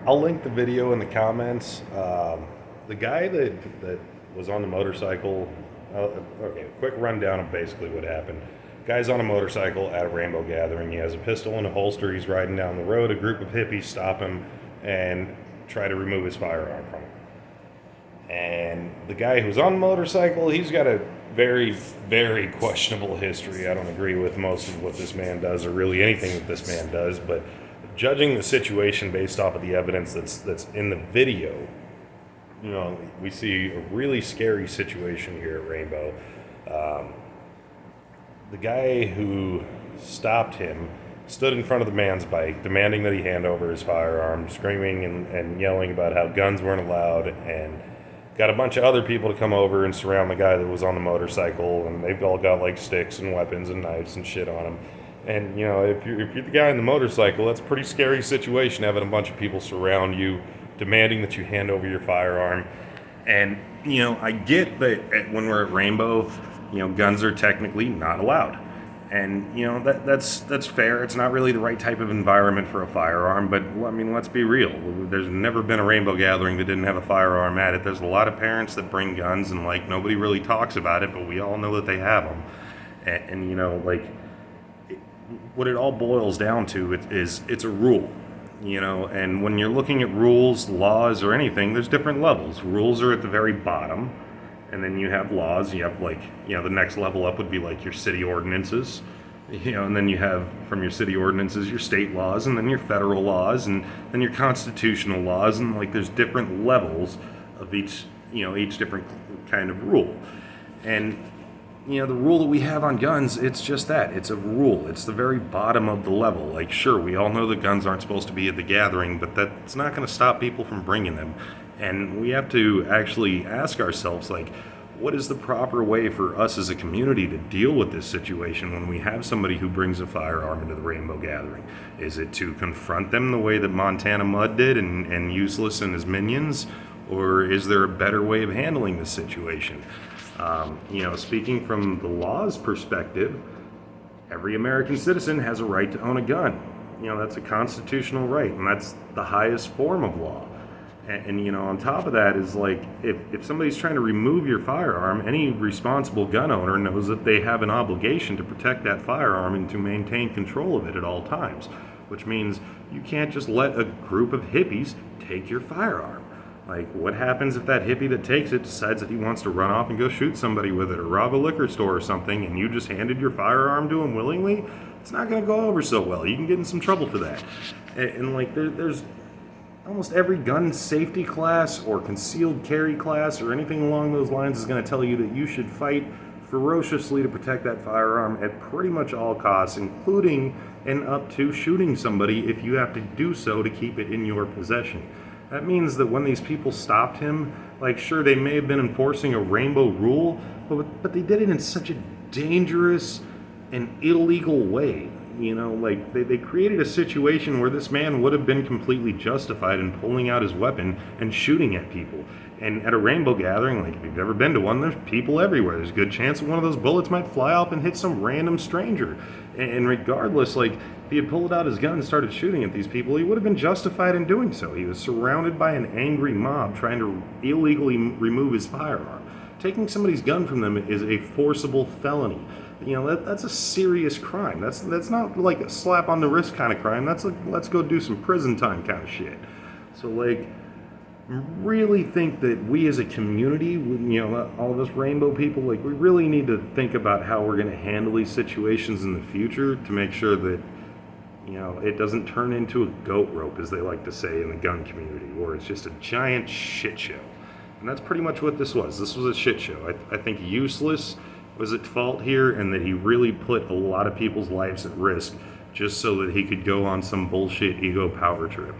I'll link the video in the comments. The guy that was on the motorcycle. Okay, quick rundown of basically what happened. Guy's on a motorcycle at a rainbow gathering. He has a pistol in a holster. He's riding down the road. A group of hippies stop him and try to remove his firearm from him. And the guy who's on the motorcycle, he's got a very, very questionable history. I don't agree with most of what this man does, or really anything that this man does, but judging the situation based off of the evidence that's in the video, we see a really scary situation here at Rainbow. The guy who stopped him stood in front of the man's bike, demanding that he hand over his firearm, screaming and yelling about how guns weren't allowed, and got a bunch of other people to come over and surround the guy that was on the motorcycle, and they've all got like sticks and weapons and knives and shit on them. And if you're the guy in the motorcycle, that's a pretty scary situation, having a bunch of people surround you, demanding that you hand over your firearm. And I get that when we're at Rainbow, guns are technically not allowed. And that's fair. It's not really the right type of environment for a firearm, but I mean, let's be real. There's never been a rainbow gathering that didn't have a firearm at it. There's a lot of parents that bring guns, and nobody really talks about it, but we all know that they have them. And what it all boils down to is it's a rule. And when you're looking at rules, laws, or anything, there's different levels. Rules are at the very bottom. And then you have laws. You have the next level up would be like your city ordinances, and then you have from your city ordinances your state laws, and then your federal laws, and then your constitutional laws, and there's different levels of each different kind of rule. And the rule that we have on guns, it's just that. It's a rule. It's the very bottom of the level. Sure, we all know that guns aren't supposed to be at the gathering, but that's not going to stop people from bringing them. And we have to actually ask ourselves, what is the proper way for us as a community to deal with this situation when we have somebody who brings a firearm into the rainbow gathering? Is it to confront them the way that Montana Mud did and Useless and his minions? Or is there a better way of handling this situation? Speaking from the law's perspective, every American citizen has a right to own a gun. That's a constitutional right, and that's the highest form of law. And on top of that is if somebody's trying to remove your firearm, any responsible gun owner knows that they have an obligation to protect that firearm and to maintain control of it at all times, which means you can't just let a group of hippies take your firearm. What happens if that hippie that takes it decides that he wants to run off and go shoot somebody with it or rob a liquor store or something, and you just handed your firearm to him willingly? It's not going to go over so well. You can get in some trouble for that. And there's almost every gun safety class or concealed carry class or anything along those lines is going to tell you that you should fight ferociously to protect that firearm at pretty much all costs, including and up to shooting somebody if you have to do so to keep it in your possession. That means that when these people stopped him, sure, they may have been enforcing a rainbow rule, but they did it in such a dangerous and illegal way. They created a situation where this man would have been completely justified in pulling out his weapon and shooting at people. And at a rainbow gathering, if you've ever been to one, there's people everywhere. There's a good chance that one of those bullets might fly off and hit some random stranger. And regardless, if he had pulled out his gun and started shooting at these people, he would have been justified in doing so. He was surrounded by an angry mob trying to illegally remove his firearm. Taking somebody's gun from them is a forcible felony. That's a serious crime. That's not a slap on the wrist kind of crime. That's let's go do some prison time kind of shit. So really think that we as a community, all of us rainbow people, we really need to think about how we're going to handle these situations in the future to make sure that it doesn't turn into a goat rope, as they like to say in the gun community, or it's just a giant shit show. And that's pretty much what this was. This was a shit show. I think Useless was at fault here, and that he really put a lot of people's lives at risk just so that he could go on some bullshit ego power trip.